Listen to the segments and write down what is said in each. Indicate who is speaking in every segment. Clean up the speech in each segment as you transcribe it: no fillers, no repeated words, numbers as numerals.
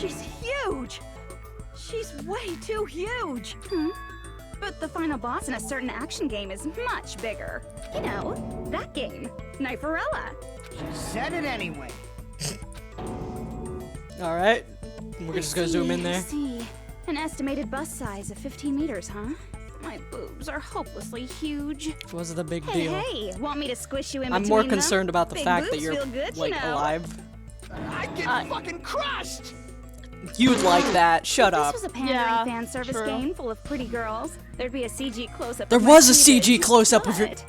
Speaker 1: She's huge! She's way too huge!
Speaker 2: But the final boss in a certain action game is much bigger. You know, that game, Kniferella.
Speaker 3: Said it anyway.
Speaker 4: Alright. We're just gonna zoom in there.
Speaker 2: I see. An estimated bust size of 15 meters, huh? My boobs are hopelessly huge.
Speaker 4: Was it a big
Speaker 2: Hey,
Speaker 4: deal?
Speaker 2: hey, want me to squish you in
Speaker 4: I'm
Speaker 2: between
Speaker 4: more
Speaker 2: them?
Speaker 4: concerned about the
Speaker 2: Big
Speaker 4: fact that
Speaker 2: boobs
Speaker 4: you're
Speaker 2: feel good,
Speaker 4: like
Speaker 2: you know.
Speaker 4: alive.
Speaker 3: I get fucking crushed!
Speaker 4: You'd like that. Shut
Speaker 2: If
Speaker 4: up.
Speaker 2: this was a pandering fan service game full of pretty girls, there'd be a CG close-up.
Speaker 4: There
Speaker 2: of
Speaker 4: was
Speaker 2: my
Speaker 4: a CG
Speaker 2: cleavage.
Speaker 4: close-up of your...
Speaker 2: But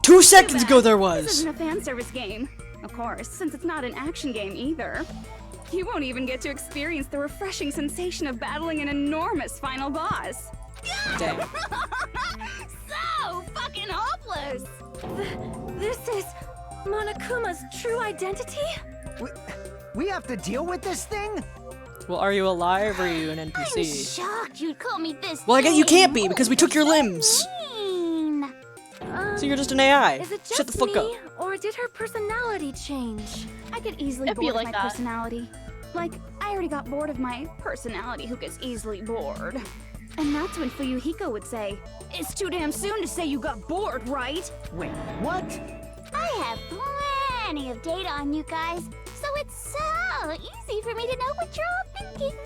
Speaker 4: 2 seconds ago there
Speaker 2: this
Speaker 4: was!
Speaker 2: isn't a fan service game. Of course, since it's not an action game either. You won't even get to experience the refreshing sensation of battling an enormous final boss.
Speaker 4: Damn.
Speaker 2: So fucking hopeless!
Speaker 1: This is Monokuma's true identity?
Speaker 3: We have to deal with this thing?
Speaker 4: Well, are you alive or are you an
Speaker 5: I'm
Speaker 4: NPC?
Speaker 5: shocked you'd call me this.
Speaker 4: Well, I guess you
Speaker 5: name.
Speaker 4: can't be because we took your limbs.
Speaker 5: Mean.
Speaker 4: So you're just an AI.
Speaker 1: Is it just
Speaker 4: Shut the fuck
Speaker 1: me,
Speaker 4: up.
Speaker 1: or did her personality change?
Speaker 2: I get easily
Speaker 6: It'd be
Speaker 2: bored
Speaker 6: like
Speaker 2: of my
Speaker 6: that.
Speaker 2: personality. Like, I already got bored of my personality who gets easily bored. And that's when Fuyuhiko would say, "It's too damn soon to say you got bored, right?"
Speaker 3: Wait, what?
Speaker 5: I have plenty of data on you guys, so it's so easy for me to know what you're all thinking.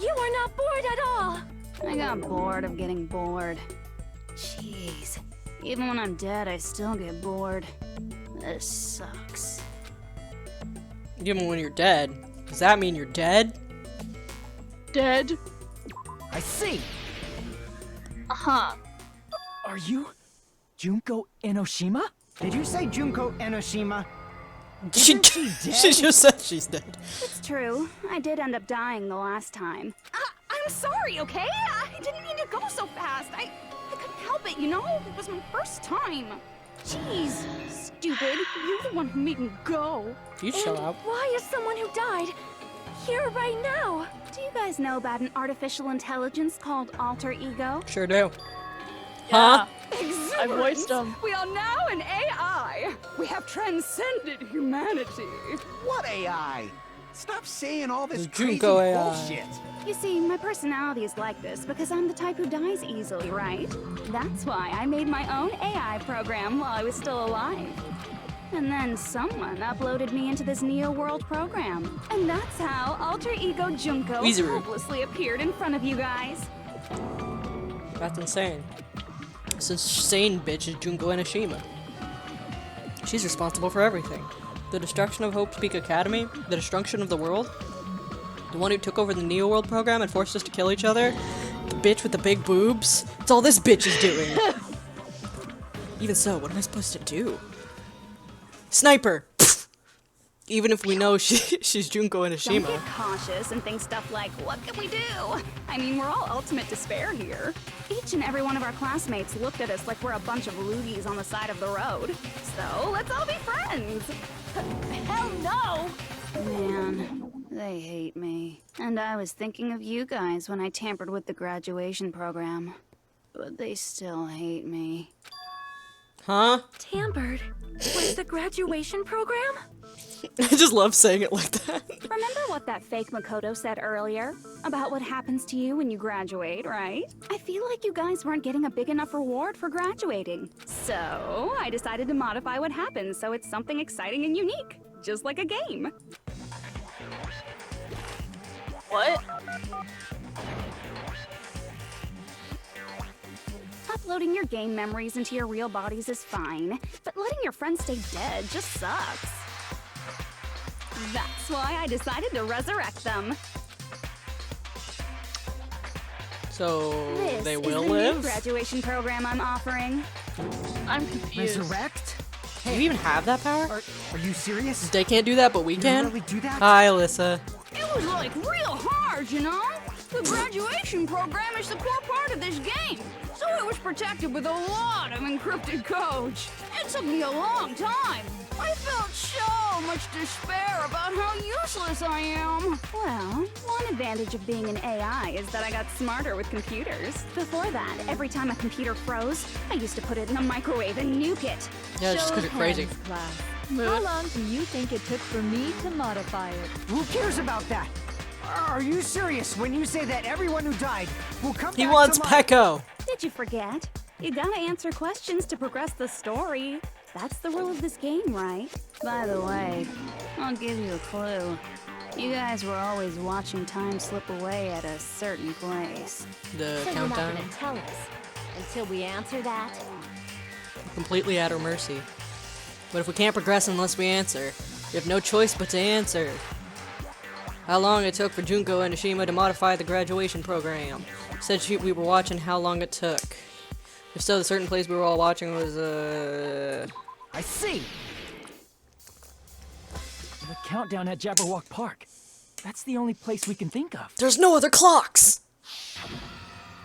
Speaker 1: You are not bored at all.
Speaker 2: I got bored of getting bored. Jeez. Even when I'm dead, I still get bored. This sucks.
Speaker 4: Even when you're dead. Does that mean you're dead?
Speaker 6: Dead.
Speaker 3: I see.
Speaker 6: Uh-huh.
Speaker 3: Are you Junko Enoshima? Did you say Junko Enoshima? Isn't she dead?
Speaker 4: She just said she's dead.
Speaker 2: It's true. I did end up dying the last time. I'm sorry, okay? I didn't mean to go so fast. I couldn't help it, you know? It was my first time. Jeez, stupid. You're the one who made me go.
Speaker 4: You chill out.
Speaker 1: Why is someone who died here right now?
Speaker 2: Do you guys know about an artificial intelligence called alter ego?
Speaker 4: Sure do.
Speaker 6: Yeah.
Speaker 4: Huh?
Speaker 6: I voiced them.
Speaker 2: We are now an AI. We have transcended humanity.
Speaker 3: What AI? Stop saying all this
Speaker 4: The
Speaker 3: crazy
Speaker 4: Junko AI.
Speaker 3: bullshit.
Speaker 2: You see, my personality is like this because I'm the type who dies easily, right? That's why I made my own AI program while I was still alive. And then someone uploaded me into this Neo World program. And that's how Alter Ego Junko
Speaker 4: Weezer.
Speaker 2: hopelessly appeared in front of you guys.
Speaker 4: That's insane. This insane bitch is Junko Enoshima. She's responsible for everything. The destruction of Hope's Peak Academy, the destruction of the world, the one who took over the Neo World program and forced us to kill each other, the bitch with the big boobs. It's all this bitch is doing. Even so, what am I supposed to do? Sniper! Pfft. Even if we know she's Junko
Speaker 2: Don't
Speaker 4: Enoshima.
Speaker 2: get cautious and think stuff like, what can we do? I mean, we're all ultimate despair here. Each and every one of our classmates looked at us like we're a bunch of loogies on the side of the road. So, let's all be friends.
Speaker 1: Hell no!
Speaker 2: Man, they hate me. And I was thinking of you guys when I tampered with the graduation program. But they still hate me.
Speaker 4: Huh?
Speaker 1: Tampered with the graduation program?
Speaker 4: I just love saying it like that.
Speaker 2: Remember what that fake Makoto said earlier? About what happens to you when you graduate, right? I feel like you guys weren't getting a big enough reward for graduating. So, I decided to modify what happens so it's something exciting and unique. Just like a game.
Speaker 6: What?
Speaker 2: Uploading your game memories into your real bodies is fine, but letting your friends stay dead just sucks. That's why I decided to resurrect them.
Speaker 4: So
Speaker 2: This
Speaker 4: they
Speaker 2: is
Speaker 4: will
Speaker 2: the new
Speaker 4: live?
Speaker 2: graduation program I'm offering.
Speaker 6: I'm confused.
Speaker 3: Resurrect?
Speaker 4: Do you even have that power?
Speaker 3: Are you serious?
Speaker 4: They can't do that, but we
Speaker 3: You
Speaker 4: can?
Speaker 3: really do that?
Speaker 4: Hi, Alyssa.
Speaker 2: It was like real hard, you know? The graduation program is the core part of this game, so it was protected with a lot of encrypted codes. It took me a long time. I felt so much despair about how useless I am. Well, one advantage of being an AI is that I got smarter with computers. Before that, every time a computer froze, I used to put it in a microwave and nuke it.
Speaker 4: Yeah, just because you're crazy.
Speaker 7: Class. How long do you think it took for me to modify it?
Speaker 3: Who cares about that? Are you serious when you say that everyone who died will come
Speaker 4: He
Speaker 3: back
Speaker 4: wants
Speaker 3: to life?
Speaker 4: Pecco.
Speaker 1: Did you forget? You gotta answer questions to progress the story. That's the rule of this game, right? By the way, I'll give you a clue. You guys were always watching time slip away at a certain place.
Speaker 4: The
Speaker 7: So
Speaker 4: countdown.
Speaker 7: you're not gonna tell us until we answer that?
Speaker 4: Completely at our mercy. But if we can't progress unless we answer, we have no choice but to answer. How long it took for Junko and Enoshima to modify the graduation program? Said we were watching how long it took. If so, the certain place we were all watching was,
Speaker 3: I see. The countdown at Jabberwock Park. That's the only place we can think of.
Speaker 4: There's no other clocks!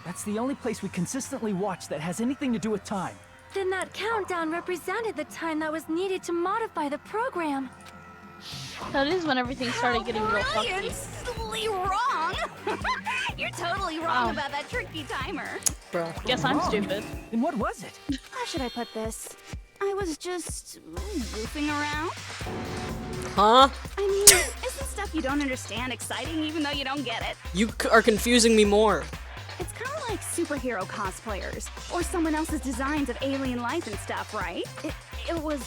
Speaker 3: That's the only place we consistently watch that has anything to do with time.
Speaker 8: Then that countdown represented the time that was needed to modify the program.
Speaker 6: That is when everything started getting real funky.
Speaker 1: Brilliantly wrong! You're totally wrong about that tricky timer.
Speaker 4: Bro.
Speaker 6: Guess I'm
Speaker 3: Wrong.
Speaker 6: stupid.
Speaker 3: And what was it?
Speaker 1: How should I put this? I was just goofing around.
Speaker 4: Huh?
Speaker 1: I mean, isn't stuff you don't understand exciting even though you don't get it?
Speaker 4: You are confusing me more.
Speaker 1: It's kind of like superhero cosplayers or someone else's designs of alien life and stuff, right? It was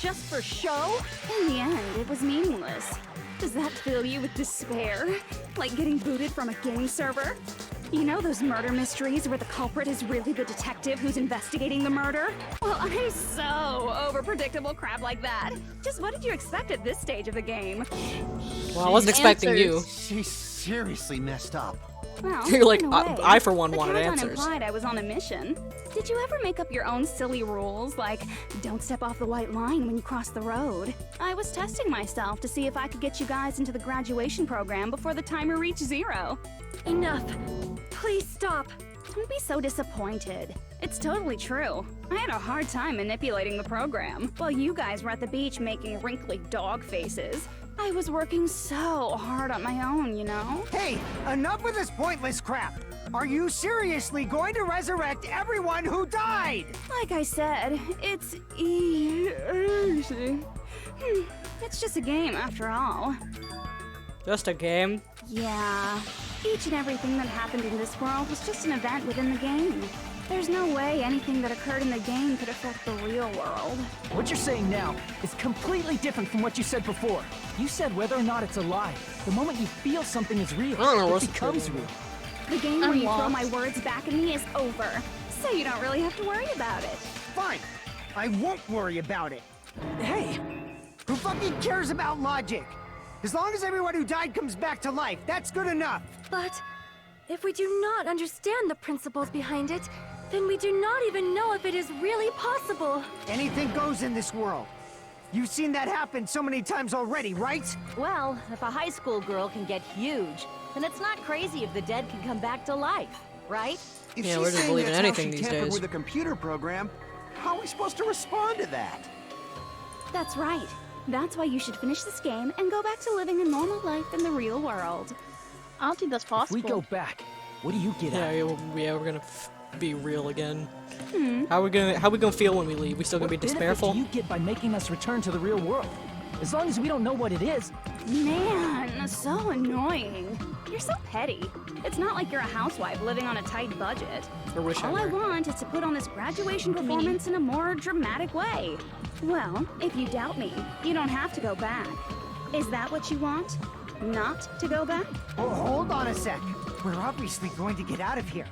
Speaker 1: just for show? In the end, it was meaningless. Does that fill you with despair? Like getting booted from a game server? You know those murder mysteries where the culprit is really the detective who's investigating the murder? Well, I'm so over predictable crap like that. Just what did you expect at this stage of the game?
Speaker 4: Well, I wasn't expecting you.
Speaker 9: She's seriously messed up.
Speaker 1: Well,
Speaker 4: You're like,
Speaker 1: in a way,
Speaker 4: I for one
Speaker 1: the
Speaker 4: wanted
Speaker 1: countdown
Speaker 4: answers.
Speaker 1: implied I was on a mission. Did you ever make up your own silly rules, like don't step off the white line when you cross the road? I was testing myself to see if I could get you guys into the graduation program before the timer reached 0.
Speaker 8: Enough. Please stop.
Speaker 1: Don't be so disappointed. It's totally true. I had a hard time manipulating the program while you guys were at the beach making wrinkly dog faces. I was working so hard on my own, you know?
Speaker 3: Hey, enough with this pointless crap. Are you seriously going to resurrect everyone who died?
Speaker 1: Like I said, it's easy. It's just a game after all.
Speaker 4: Just a game.
Speaker 1: Yeah, each and everything that happened in this world was just an event within the game. There's no way anything that occurred in the game could affect the real world.
Speaker 3: What you're saying now is completely different from what you said before. You said whether or not it's alive. The moment you feel something is real,
Speaker 4: I don't know
Speaker 3: it
Speaker 4: what's
Speaker 3: becomes
Speaker 4: true.
Speaker 3: real.
Speaker 1: The game where
Speaker 6: I'm
Speaker 1: you throw
Speaker 6: lost.
Speaker 1: my words back at me is over, so you don't really have to worry about it.
Speaker 3: Fine, I won't worry about it. Hey, who fucking cares about logic? As long as everyone who died comes back to life, that's good enough.
Speaker 8: But if we do not understand the principles behind it, then we do not even know if it is really possible.
Speaker 3: Anything goes in this world. You've seen that happen so many times already, right?
Speaker 7: Well, if a high school girl can get huge, then it's not crazy if the dead can come back to life, right?
Speaker 9: If
Speaker 4: Yeah,
Speaker 9: she's
Speaker 4: we're just
Speaker 9: saying
Speaker 4: believing
Speaker 9: that's how
Speaker 4: anything
Speaker 9: she
Speaker 4: these
Speaker 9: tampered
Speaker 4: days.
Speaker 9: with a computer program, how are we supposed to respond to that?
Speaker 1: That's right. That's why you should finish this game and go back to living a normal life in the real world.
Speaker 6: I don't think that's
Speaker 3: If
Speaker 6: possible.
Speaker 3: we go back, what do you get
Speaker 4: Yeah,
Speaker 3: out of it?
Speaker 4: we're gonna be real again. How we gonna feel when we leave? We still gonna be
Speaker 3: What benefit
Speaker 4: despairful?
Speaker 3: do you get by making us return to the real world? As long as we don't know what it is.
Speaker 1: Man, so annoying. You're so petty. It's not like you're a housewife living on a tight budget.
Speaker 4: I wish I
Speaker 1: All I
Speaker 4: were.
Speaker 1: want is to put on this graduation performance in a more dramatic way. Well, if you doubt me, you don't have to go back. Is that what you want? Not to go back?
Speaker 3: Oh, hold on a sec. We're obviously going to get out of here.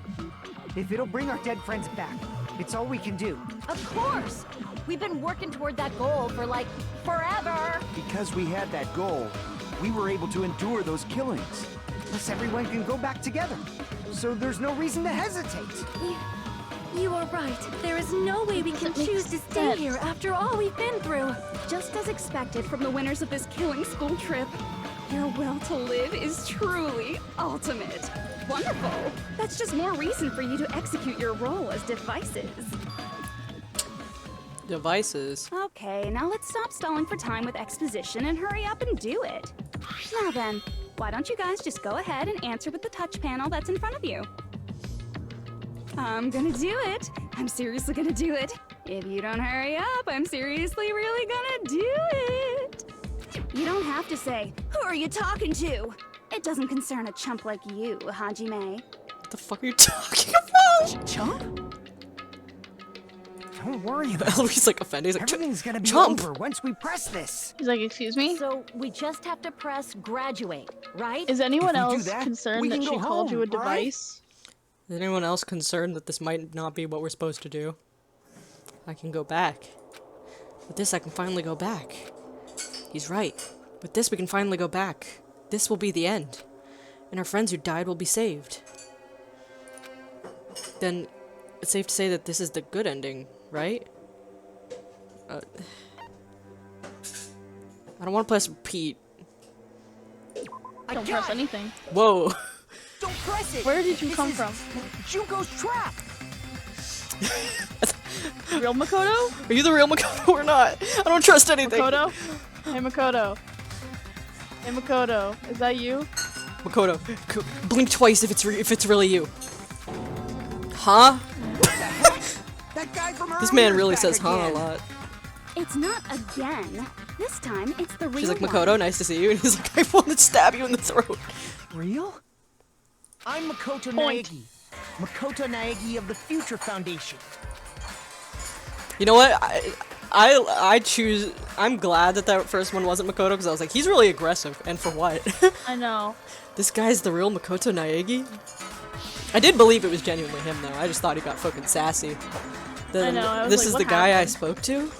Speaker 3: If it'll bring our dead friends back, it's all we can do.
Speaker 7: Of course! We've been working toward that goal for, like, forever!
Speaker 9: Because we had that goal, we were able to endure those killings.
Speaker 3: Plus everyone can go back together. So there's no reason to hesitate.
Speaker 8: You are right. There is no way we can
Speaker 6: Doesn't make
Speaker 8: choose to stay
Speaker 6: sense.
Speaker 8: here after all we've been through.
Speaker 1: Just as expected from the winners of this killing school trip, your will to live is truly ultimate. Wonderful. That's just more reason for you to execute your role as devices.
Speaker 4: Devices.
Speaker 1: Okay, now let's stop stalling for time with exposition and hurry up and do it. Now then, why don't you guys just go ahead and answer with the touch panel that's in front of you? I'm gonna do it. I'm seriously gonna do it. If you don't hurry up, I'm seriously really gonna do it. You don't have to say, "Who are you talking to?" It doesn't concern a chump like you, Hajime.
Speaker 4: What the fuck are you talking about?
Speaker 3: Chump? Don't worry about it.
Speaker 4: Eloise like offended. He's like,
Speaker 3: Everything's gonna be
Speaker 4: chump.
Speaker 3: over once we press this.
Speaker 6: He's like, excuse me?
Speaker 7: So we just have to press graduate, right?
Speaker 6: Is anyone
Speaker 3: If we do
Speaker 6: else
Speaker 3: that,
Speaker 6: concerned
Speaker 3: we
Speaker 6: that
Speaker 3: can
Speaker 6: she
Speaker 3: go
Speaker 6: called you a
Speaker 3: home, right?
Speaker 6: device?
Speaker 4: Is anyone else concerned that this might not be what we're supposed to do? I can go back. With this, I can finally go back. He's right. With this, we can finally go back. This will be the end. And our friends who died will be saved. Then, it's safe to say that this is the good ending, right? I don't want to press repeat.
Speaker 6: Don't press anything.
Speaker 4: Whoa.
Speaker 3: Don't press it.
Speaker 6: Where did you
Speaker 3: This
Speaker 6: come
Speaker 3: is
Speaker 6: from?
Speaker 3: Junko's trap.
Speaker 6: Real Makoto?
Speaker 4: Are you the real Makoto or not? I don't trust anything.
Speaker 6: Makoto? Hey, Makoto. Hey, Makoto. Is that you?
Speaker 4: Makoto, blink twice if it's really you. Huh?
Speaker 3: That guy from
Speaker 4: This
Speaker 3: earlier
Speaker 4: man really
Speaker 3: is
Speaker 4: says
Speaker 3: back
Speaker 4: huh
Speaker 3: again.
Speaker 4: a lot.
Speaker 1: It's not again. This time, it's the real
Speaker 4: She's like,
Speaker 1: one.
Speaker 4: Makoto, nice to see you. And he's like, I want to stab you in the throat.
Speaker 3: Real? I'm Makoto
Speaker 6: Point.
Speaker 3: Naegi. Makoto Naegi of the Future Foundation.
Speaker 4: You know what? I choose. I'm glad that that first one wasn't Makoto because I was like, he's really aggressive, and for what?
Speaker 6: I know.
Speaker 4: This guy's the real Makoto Naegi. I did believe it was genuinely him though. I just thought he got fucking sassy. Then
Speaker 6: I know, I was
Speaker 4: this
Speaker 6: like,
Speaker 4: is
Speaker 6: what
Speaker 4: the guy I
Speaker 6: happened?
Speaker 4: spoke to.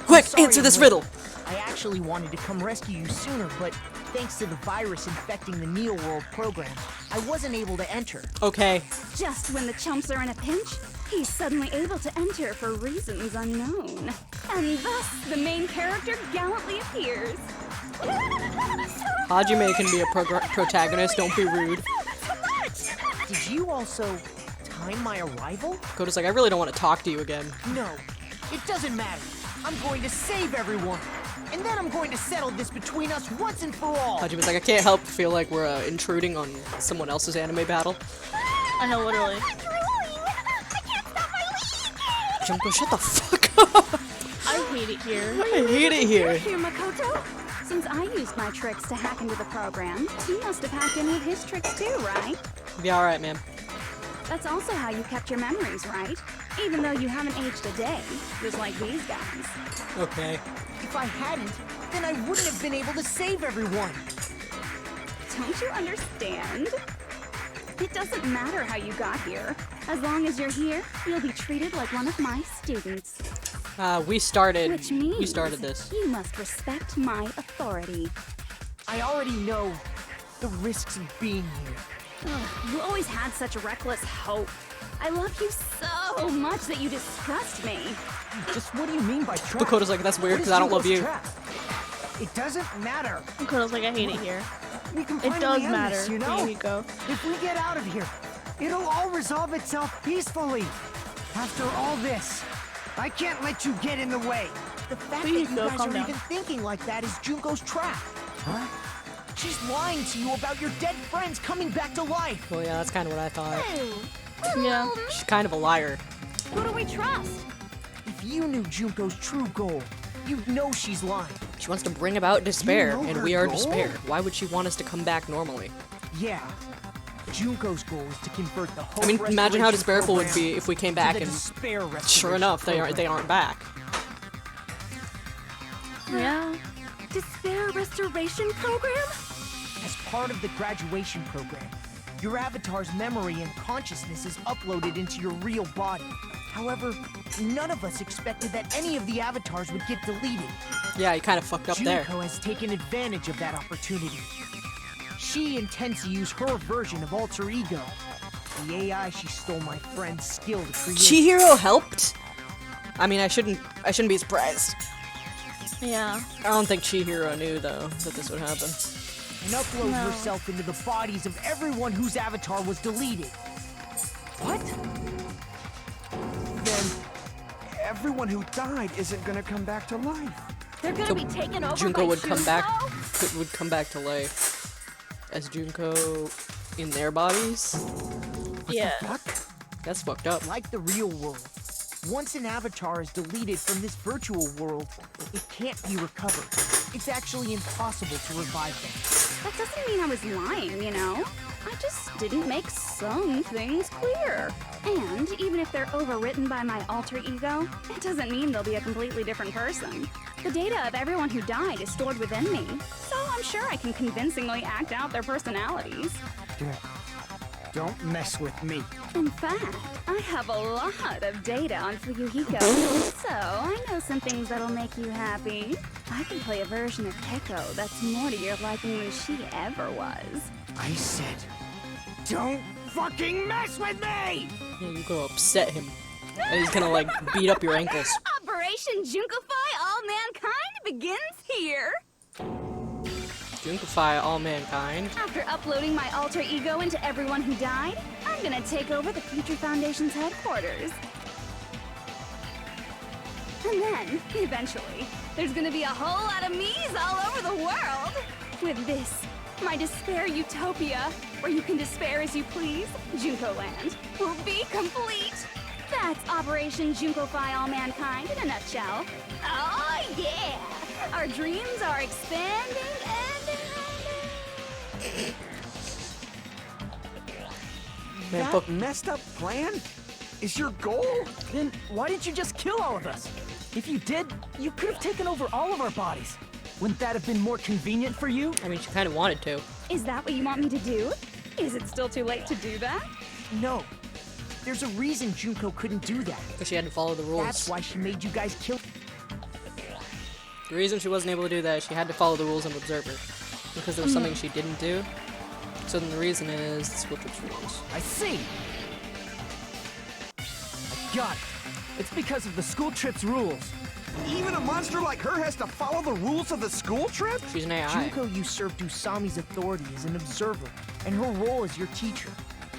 Speaker 4: Quick,
Speaker 3: Sorry
Speaker 4: answer this
Speaker 3: I'm
Speaker 4: riddle.
Speaker 3: late. I actually wanted to come rescue you sooner, but thanks to the virus infecting the Neo World program, I wasn't able to enter.
Speaker 4: Okay.
Speaker 1: Just when the chumps are in a pinch, he's suddenly able to enter for reasons unknown. And thus, the main character gallantly appears.
Speaker 4: Hajime can be a protagonist. Don't be rude.
Speaker 3: Did you also time my arrival?
Speaker 4: Makoto's like, I really don't want to talk to you again.
Speaker 3: No, it doesn't matter. I'm going to save everyone. And then I'm going to settle this between us once and for all.
Speaker 4: Hajime's like, I can't help but feel like we're intruding on someone else's anime battle.
Speaker 6: I know, literally.
Speaker 4: Junko, shut the fuck up.
Speaker 6: I hate it here.
Speaker 4: I hate it here.
Speaker 1: Here, Makoto. Since I used my tricks to hack into the program, he must have hacked in with his tricks too, right?
Speaker 4: Be alright, man.
Speaker 1: That's also how you kept your memories, right? Even though you haven't aged a day, just like these guys.
Speaker 4: Okay.
Speaker 3: If I hadn't, then I wouldn't have been able to save everyone.
Speaker 1: Don't you understand? It doesn't matter how you got here. As long as you're here, you'll be treated like one of my students.
Speaker 4: We started.
Speaker 1: Which means
Speaker 4: We started this.
Speaker 1: you must respect my authority.
Speaker 3: I already know the risks of being here.
Speaker 1: Ugh, you always had such reckless hope. I love you so much that you distrust me.
Speaker 3: Just what do you mean by trap?
Speaker 4: Makoto's like, that's weird
Speaker 3: What is
Speaker 4: because I don't love
Speaker 3: Junko's
Speaker 4: you.
Speaker 3: trap? It doesn't matter.
Speaker 6: Makoto's like, I hate it here.
Speaker 3: We can
Speaker 6: It
Speaker 3: finally
Speaker 6: does
Speaker 3: end
Speaker 6: matter.
Speaker 3: this, you know?
Speaker 6: Here you go.
Speaker 3: If we get out of here, it'll all resolve itself peacefully. After all this, I can't let you get in the way. The fact
Speaker 6: Please,
Speaker 3: that you
Speaker 6: Bill,
Speaker 3: guys
Speaker 6: calm
Speaker 3: are
Speaker 6: down.
Speaker 3: even thinking like that is Junko's trap. Huh? She's lying to you about your dead friends coming back to life.
Speaker 4: Well, yeah, that's kind of what I thought.
Speaker 6: Yeah.
Speaker 4: She's kind of a liar.
Speaker 1: Who do we trust?
Speaker 3: If you knew Junko's true goal, you'd know she's lying.
Speaker 4: She wants to bring about despair,
Speaker 3: know
Speaker 4: and
Speaker 3: her
Speaker 4: we are
Speaker 3: goal?
Speaker 4: despair. Why would she want us to come back normally?
Speaker 3: Yeah. Junko's goal is to convert the whole
Speaker 4: I mean, imagine how
Speaker 3: restoration
Speaker 4: despairful it would
Speaker 3: program
Speaker 4: be if we came
Speaker 3: to
Speaker 4: back
Speaker 3: the
Speaker 4: and
Speaker 3: despair
Speaker 4: sure
Speaker 3: restoration
Speaker 4: enough they
Speaker 3: program.
Speaker 4: aren't back.
Speaker 6: Yeah.
Speaker 8: Despair Restoration Program?
Speaker 3: As part of the graduation program, your avatar's memory and consciousness is uploaded into your real body. However, none of us expected that any of the avatars would get deleted.
Speaker 4: Yeah, you kind of fucked up there.
Speaker 3: Junko has taken advantage of that opportunity. She intends to use her version of Alter Ego, the AI she stole my friend's skill to create.
Speaker 4: Chihiro helped? I mean, I shouldn't be surprised.
Speaker 6: Yeah.
Speaker 4: I don't think Chihiro knew, though, that this would happen.
Speaker 3: And upload herself into the bodies of everyone whose avatar was deleted. What?
Speaker 9: Then everyone who died isn't gonna come back to life.
Speaker 7: They're gonna be taken over
Speaker 4: Junko
Speaker 7: by
Speaker 4: would come back,
Speaker 7: Junko?
Speaker 4: would come back to life as Junko in their bodies.
Speaker 6: Yeah.
Speaker 4: That's fucked up.
Speaker 3: Like the real world, once an avatar is deleted from this virtual world, it can't be recovered. It's actually impossible to revive them.
Speaker 1: that doesn't mean I was lying, you know? I just didn't make some things clear. And even if they're overwritten by my alter ego, it doesn't mean they'll be a completely different person. The data of everyone who died is stored within me, so I'm sure I can convincingly act out their personalities.
Speaker 3: Don't mess with me.
Speaker 1: In fact, I have a lot of data on Fuyuhiko, so I know some things that'll make you happy. I can play a version of Keiko that's more to your liking than she ever was.
Speaker 3: I said, don't fucking mess with me!
Speaker 4: Yeah, you go upset him. And he's gonna like beat up your ankles.
Speaker 1: Operation Junkify All Mankind begins here.
Speaker 4: Junkify all mankind.
Speaker 1: After uploading my alter ego into everyone who died, I'm gonna take over the Future Foundation's headquarters. And then, eventually, there's gonna be a whole lot of me's all over the world. With this, my despair utopia, where you can despair as you please, Junko Land, will be complete. That's Operation Junkify All Mankind in a nutshell. Oh yeah! Our dreams are expanding
Speaker 4: Man,
Speaker 9: That messed up plan is your goal?
Speaker 10: Then why didn't you just kill all of us? If you did, you could have taken over all of our bodies. Wouldn't that have been more convenient for you?
Speaker 4: I mean, she kind of wanted to.
Speaker 1: Is that what you want me to do? Is it still too late to do that?
Speaker 3: No. There's a reason Junko couldn't do that.
Speaker 4: Because she had to follow the rules.
Speaker 3: That's why she made you guys kill.
Speaker 4: The reason she wasn't able to do that is she had to follow the rules of Observer. Because there was something she didn't do. So then the reason is the school trip's rules.
Speaker 10: I see. I got it. It's because of the school trip's rules.
Speaker 9: Even a monster like her has to follow the rules of the school trip?
Speaker 4: She's an AI.
Speaker 3: Junko usurped Usami's authority as an observer, and her role as your teacher.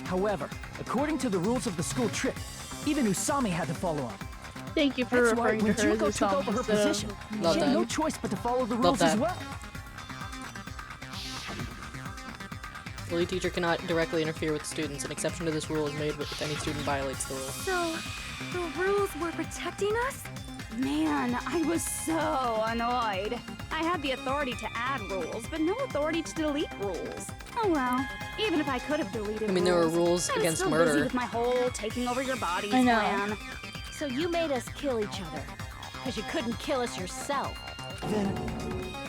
Speaker 10: However, according to the rules of the school trip, even Usami had to follow up.
Speaker 6: Thank you for
Speaker 10: That's why
Speaker 6: referring
Speaker 10: when
Speaker 6: to her
Speaker 10: Junko
Speaker 6: as
Speaker 10: took over her position,
Speaker 4: Love
Speaker 10: she had
Speaker 4: that.
Speaker 10: no choice but to follow the
Speaker 4: Love
Speaker 10: rules as
Speaker 4: that.
Speaker 10: well.
Speaker 4: The lead teacher cannot directly interfere with students. An exception to this rule is made if any student violates the rule.
Speaker 8: So, the rules were protecting us?
Speaker 1: Man, I was so annoyed. I had the authority to add rules, but no authority to delete rules. Oh well, even if I could have deleted
Speaker 4: I mean, there were rules
Speaker 1: I was
Speaker 4: against
Speaker 1: still
Speaker 4: murder.
Speaker 1: busy with my whole taking over your bodies
Speaker 6: I know.
Speaker 1: plan.
Speaker 7: So you made us kill each other. Because you couldn't kill us yourself.
Speaker 9: Then,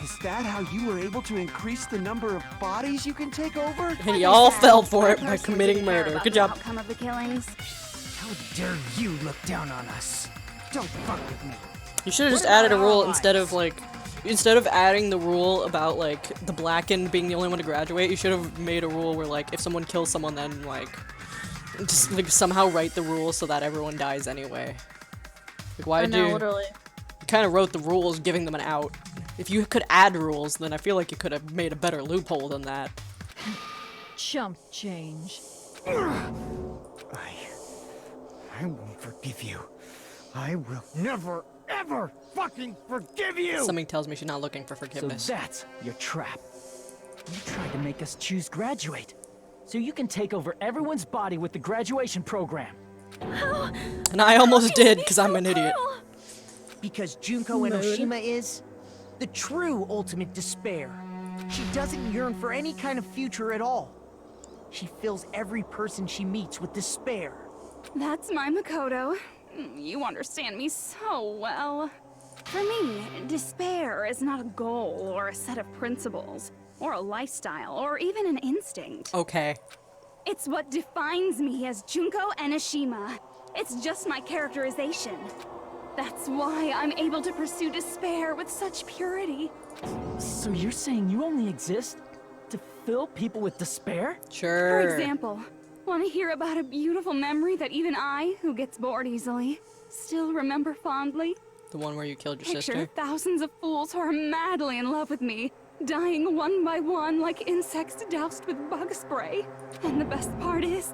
Speaker 9: is that how you were able to increase the number of bodies you can take over?
Speaker 4: And y'all fell for
Speaker 1: I
Speaker 4: it by
Speaker 1: personally
Speaker 4: committing
Speaker 1: didn't care
Speaker 4: murder.
Speaker 1: about
Speaker 4: Good
Speaker 1: the
Speaker 4: job.
Speaker 1: outcome of the killings.
Speaker 3: How dare you look down on us? Don't fuck with me.
Speaker 4: You should have just
Speaker 3: What
Speaker 4: added a
Speaker 3: about
Speaker 4: rule
Speaker 3: allies?
Speaker 4: instead of adding the rule about like the blackened being the only one to graduate, you should have made a rule where like if someone kills someone, then like just like somehow write the rule so that everyone dies anyway. Like why
Speaker 6: I
Speaker 4: did
Speaker 6: know,
Speaker 4: you
Speaker 6: literally.
Speaker 4: kind of wrote the rules giving them an out? If you could add rules, then I feel like you could have made a better loophole than that.
Speaker 7: Chump change.
Speaker 9: I won't forgive you. I will never, ever fucking forgive you!
Speaker 4: Something tells me she's not looking for
Speaker 10: So
Speaker 4: forgiveness.
Speaker 10: that's your trap. You tried to make us choose graduate, so you can take over everyone's body with the graduation program.
Speaker 4: And I almost did because I'm an idiot.
Speaker 3: Because Junko Enoshima is the true ultimate despair. She doesn't yearn for any kind of future at all. She fills every person she meets with despair.
Speaker 1: That's my Makoto. You understand me so well. For me, despair is not a goal or a set of principles, or a lifestyle, or even an instinct.
Speaker 4: Okay.
Speaker 1: It's what defines me as Junko Enoshima. It's just my characterization. That's why I'm able to pursue despair with such purity.
Speaker 10: So you're saying you only exist to fill people with despair?
Speaker 4: Sure.
Speaker 1: For example, want to hear about a beautiful memory that even I, who gets bored easily, still remember fondly?
Speaker 4: The one where you killed your
Speaker 1: Picture
Speaker 4: sister?
Speaker 1: thousands of fools who are madly in love with me, dying one by one like insects doused with bug spray. And the best part is,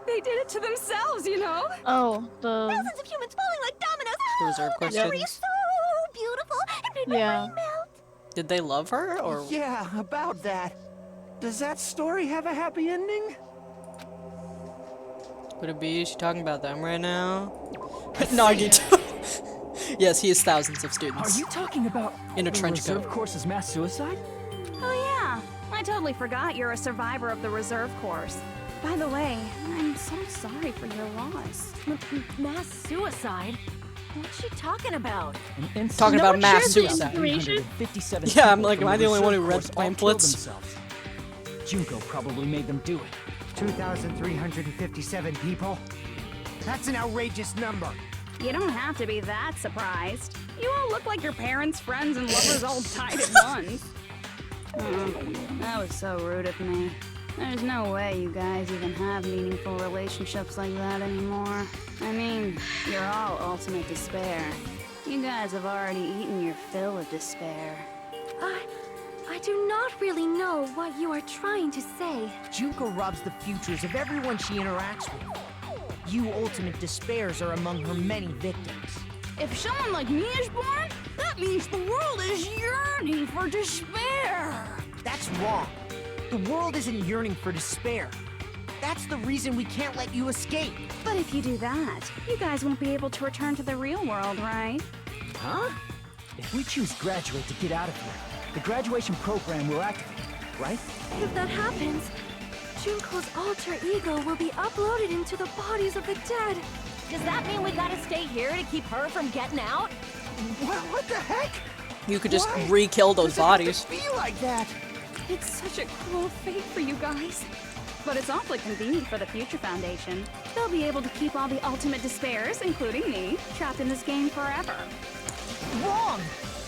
Speaker 1: they did it to themselves, you know?
Speaker 6: Oh, the
Speaker 5: Thousands of humans falling like dominoes.
Speaker 4: The reserve
Speaker 5: Oh, that memory is
Speaker 4: questions?
Speaker 5: so beautiful. It made my
Speaker 6: Yeah.
Speaker 5: brain melt.
Speaker 4: Did they love her or
Speaker 9: Yeah, about that. Does that story have a happy ending?
Speaker 4: would it be? Is she talking about them right now? Nagito. Yes, he has thousands of
Speaker 10: Are
Speaker 4: students.
Speaker 10: you talking about
Speaker 4: In a
Speaker 10: the
Speaker 4: trench
Speaker 10: reserve
Speaker 4: coat.
Speaker 10: course's mass suicide?
Speaker 1: Oh yeah, I I totally forgot you're a survivor of the reserve course. By the way, I'm so sorry for your loss.
Speaker 7: Mass suicide? What's she talking about?
Speaker 4: Talking
Speaker 6: No
Speaker 4: about
Speaker 6: one
Speaker 4: mass
Speaker 6: shares the
Speaker 4: suicide.
Speaker 6: information.
Speaker 10: 357
Speaker 4: Yeah, I'm
Speaker 10: people
Speaker 4: like,
Speaker 10: from
Speaker 4: am I the only one who
Speaker 10: reserve
Speaker 4: read
Speaker 10: force
Speaker 4: the
Speaker 10: all killed
Speaker 4: pamphlets?
Speaker 10: themselves. Junko probably made them do it.
Speaker 9: 2,357 people? That's an outrageous number.
Speaker 1: You don't have to be that surprised. You all look like your parents, friends, and lovers all tied at once. That was so rude of me. There's no way you guys even have meaningful relationships like that anymore. I mean, you're all ultimate despair. You guys have already eaten your fill of despair.
Speaker 8: I do not really know what you are trying to say.
Speaker 3: Junko robs the futures of everyone she interacts with. You ultimate despairs are among her many victims.
Speaker 2: If someone like me is born, that means the world is yearning for despair.
Speaker 3: That's wrong. The world isn't yearning for despair. That's the reason we can't let you escape.
Speaker 1: But if you do that, you guys won't be able to return to the real world, right?
Speaker 10: Huh? If we choose graduate to get out of here, the graduation program will activate, right?
Speaker 8: If that happens, Junko's alter ego will be uploaded into the bodies of the dead.
Speaker 7: Does that mean we gotta stay here to keep her from getting out?
Speaker 9: What the heck?
Speaker 4: You could just
Speaker 9: Why?
Speaker 4: re-kill those
Speaker 9: Does it have to
Speaker 4: bodies.
Speaker 9: be like that?
Speaker 1: It's such a cruel fate for you guys. But it's awfully convenient for the Future Foundation. They'll be able to keep all the ultimate despairs, including me, trapped in this game forever.
Speaker 3: Wrong!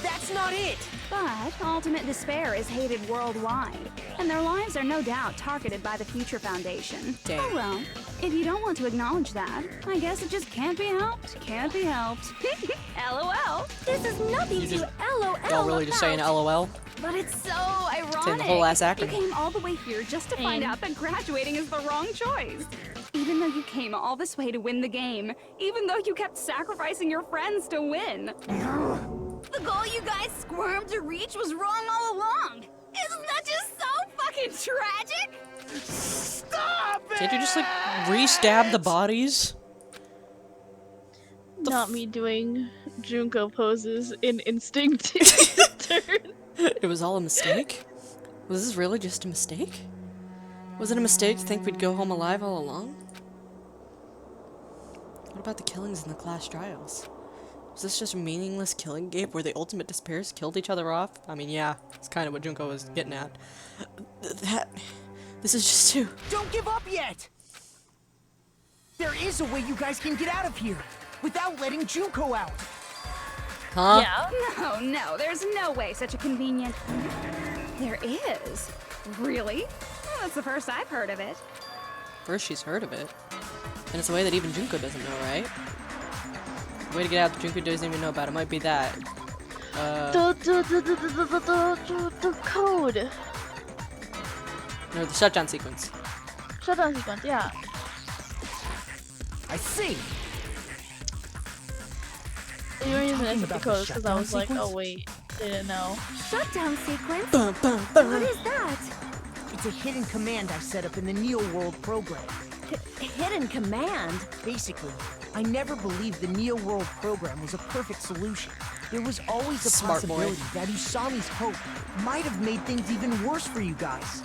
Speaker 3: That's not it!
Speaker 1: But Ultimate Despair is hated worldwide, and their lives are no doubt targeted by the Future Foundation.
Speaker 4: Dang.
Speaker 1: Oh well, if you don't want to acknowledge that, I guess it just can't be helped. Can't be helped. LOL.
Speaker 8: This is nothing
Speaker 4: You
Speaker 8: to
Speaker 4: just
Speaker 8: LOL
Speaker 4: Y'all really just saying
Speaker 8: about.
Speaker 4: LOL?
Speaker 1: But it's so ironic.
Speaker 4: Saying the whole ass
Speaker 1: You
Speaker 4: acronym.
Speaker 1: came all the way here just to find out that graduating is the wrong choice. Even though you came all this way to win the game, even though you kept sacrificing your friends to win.
Speaker 2: The goal you guys squirmed to reach was wrong all along. Isn't that just so fucking tragic?
Speaker 9: Stop it!
Speaker 4: Can't you just like re-stab the bodies?
Speaker 6: Not me doing Junko poses in instinct. Turn.
Speaker 4: It was all a mistake? Was this really just a mistake? Was it a mistake to think we'd go home alive all along? What about the killings in the class trials? Was this just a meaningless killing game where the ultimate despairs killed each other off? I mean, yeah, it's kind of what Junko was getting at. This is just too...
Speaker 3: Don't give up yet! There is a way you guys can get out of here, without letting Junko out.
Speaker 4: Huh?
Speaker 1: Yeah? No, there's no way such a convenient... There is. Really? Well, that's the first I've heard of it.
Speaker 4: First she's heard of it. And it's a way that even Junko doesn't know, right? The way to get out that Junko doesn't even know about. It might be that.
Speaker 6: The code.
Speaker 4: No, the shutdown sequence.
Speaker 6: Shutdown sequence, yeah.
Speaker 3: I see.
Speaker 6: The only reason I said the
Speaker 3: about
Speaker 6: code
Speaker 3: the
Speaker 6: is because I was like,
Speaker 3: shutdown
Speaker 6: oh wait, didn't know.
Speaker 8: Shutdown sequence?
Speaker 4: Bum, bum,
Speaker 8: What
Speaker 4: bum.
Speaker 8: is that?
Speaker 3: It's a hidden command I set up in the Neo World program.
Speaker 7: Hidden command?
Speaker 3: Basically, I never believed the Neo World program was a perfect solution. There was always a
Speaker 4: Smart boy.
Speaker 3: possibility that Usami's hope might have made things even worse for you guys.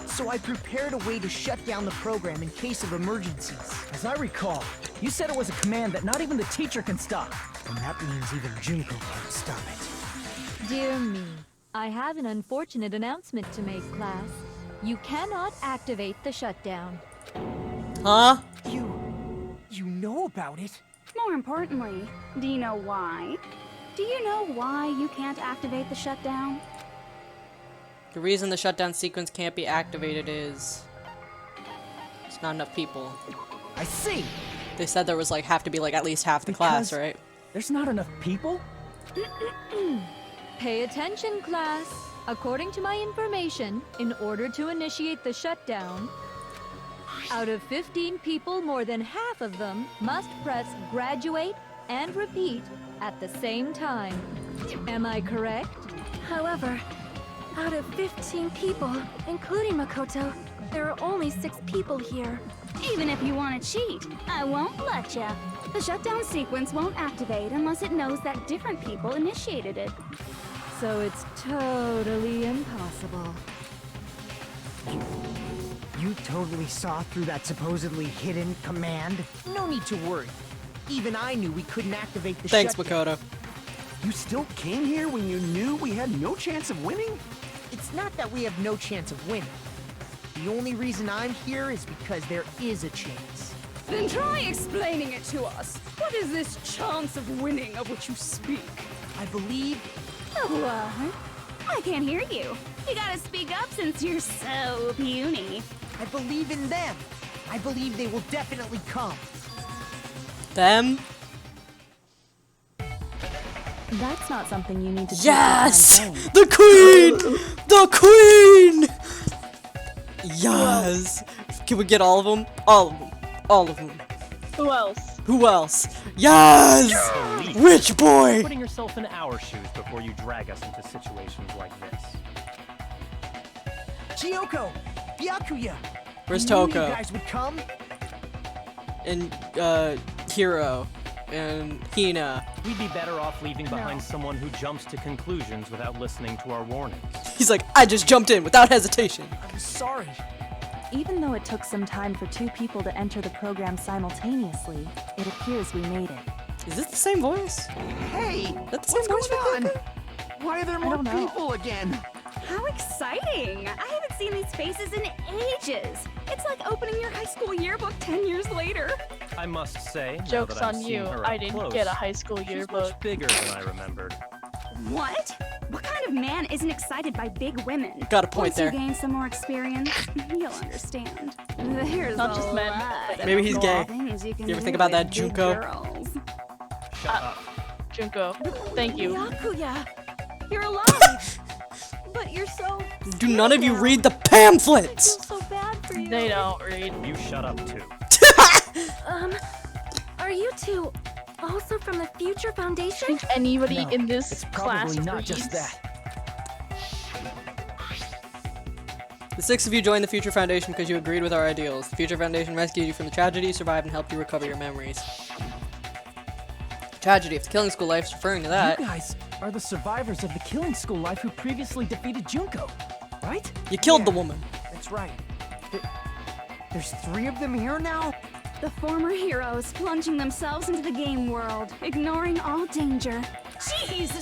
Speaker 3: So I prepared a way to shut down the program in case of emergencies.
Speaker 10: As I recall, you said it was a command that not even the teacher can stop.
Speaker 9: And that means even Junko can't stop it.
Speaker 11: Dear me, I have an unfortunate announcement to make, class. You cannot activate the shutdown.
Speaker 4: Huh?
Speaker 3: You know about it?
Speaker 1: More importantly, do you know why? Do you know why you can't activate the shutdown?
Speaker 4: The reason the shutdown sequence can't be activated is... There's not enough people.
Speaker 3: I see.
Speaker 4: They said there was like, have to be like at least half the class,
Speaker 10: Because-
Speaker 4: right?
Speaker 10: There's not enough people?
Speaker 11: Pay attention, class. According to my information, in order to initiate the shutdown, out of 15 people, more than half of them must press graduate and repeat at the same time. Am I correct?
Speaker 8: However, out of 15 people, including Makoto, there are only 6 people here.
Speaker 1: Even if you want to cheat, I won't let ya. The shutdown sequence won't activate unless it knows that different people initiated it.
Speaker 11: So it's totally impossible.
Speaker 9: You totally saw through that supposedly hidden command?
Speaker 3: No need to worry. Even I knew we couldn't activate the
Speaker 4: Thanks,
Speaker 3: shutdown.
Speaker 4: Makoto.
Speaker 12: You still came here when you knew we had no chance of winning?
Speaker 3: It's not that we have no chance of winning. The only reason I'm here is because there is a chance.
Speaker 2: Then try explaining it to us. What is this chance of winning of which you speak?
Speaker 3: I believe
Speaker 1: What? I can't hear you. You gotta speak up since you're so puny.
Speaker 3: I believe in them. I believe they will definitely come.
Speaker 4: Them?
Speaker 11: That's not something you need to do.
Speaker 4: Yes! The queen! The queen! Yes! Can we get all of them? All of them. All of them.
Speaker 6: Who else?
Speaker 4: Who else? Yes! Rich boy!
Speaker 10: Putting yourself in our shoes before you drag us into situations like this.
Speaker 3: Chiyoko! Byakuya!
Speaker 4: Where's
Speaker 3: I knew
Speaker 4: Toko?
Speaker 3: You guys would come.
Speaker 4: And, Hiro. And Hina.
Speaker 10: We'd be better off leaving behind someone who jumps to conclusions without listening to our warnings.
Speaker 4: He's like, I just jumped in without hesitation.
Speaker 3: I'm sorry.
Speaker 11: Even though it took some time for 2 people to enter the program simultaneously, it appears we made it.
Speaker 4: Is this the same voice?
Speaker 12: Hey!
Speaker 4: That's the same
Speaker 12: What's
Speaker 4: voice
Speaker 12: going
Speaker 4: we
Speaker 12: on? Why are there more
Speaker 11: don't know.
Speaker 12: people again?
Speaker 1: How exciting! I haven't seen these faces in ages. It's like opening your high school yearbook 10 years later.
Speaker 10: I must say, now
Speaker 6: Joke's
Speaker 10: that I've
Speaker 6: on
Speaker 10: seen
Speaker 6: you.
Speaker 10: her
Speaker 6: I
Speaker 10: up
Speaker 6: didn't
Speaker 10: close,
Speaker 6: get a high school
Speaker 10: she's
Speaker 6: yearbook.
Speaker 10: much bigger than I remembered.
Speaker 1: What? What kind of man isn't excited by big women?
Speaker 4: Got a point
Speaker 1: Once
Speaker 4: there.
Speaker 1: you gain some more experience, you'll understand. There's
Speaker 6: Not
Speaker 1: a
Speaker 6: just men.
Speaker 1: lot
Speaker 4: Maybe he's
Speaker 1: of
Speaker 4: gay.
Speaker 1: things you can
Speaker 4: You ever
Speaker 1: do
Speaker 4: think about
Speaker 1: with
Speaker 4: that,
Speaker 1: big
Speaker 4: Junko?
Speaker 1: girls.
Speaker 10: Shut up.
Speaker 6: Junko, thank you.
Speaker 7: Byakuya, you're alive. But you're so.
Speaker 4: Do none of you read the pamphlets?
Speaker 7: I feel so bad for you.
Speaker 6: They don't read.
Speaker 10: You shut up too.
Speaker 8: Are you two also from the Future Foundation?
Speaker 6: Anybody
Speaker 10: No,
Speaker 6: in this
Speaker 10: it's
Speaker 6: class
Speaker 10: probably not
Speaker 6: reads?
Speaker 10: just that.
Speaker 4: The 6 of you joined the Future Foundation because you agreed with our ideals. The Future Foundation rescued you from the tragedy, survived, and helped you recover your memories. Tragedy, if the killing school life's referring to that.
Speaker 10: You guys are the survivors of the killing school life who previously defeated Junko, right?
Speaker 4: You killed the woman.
Speaker 3: That's right. There's 3 of them here now?
Speaker 1: The former heroes plunging themselves into the game world, ignoring all danger. Jeez,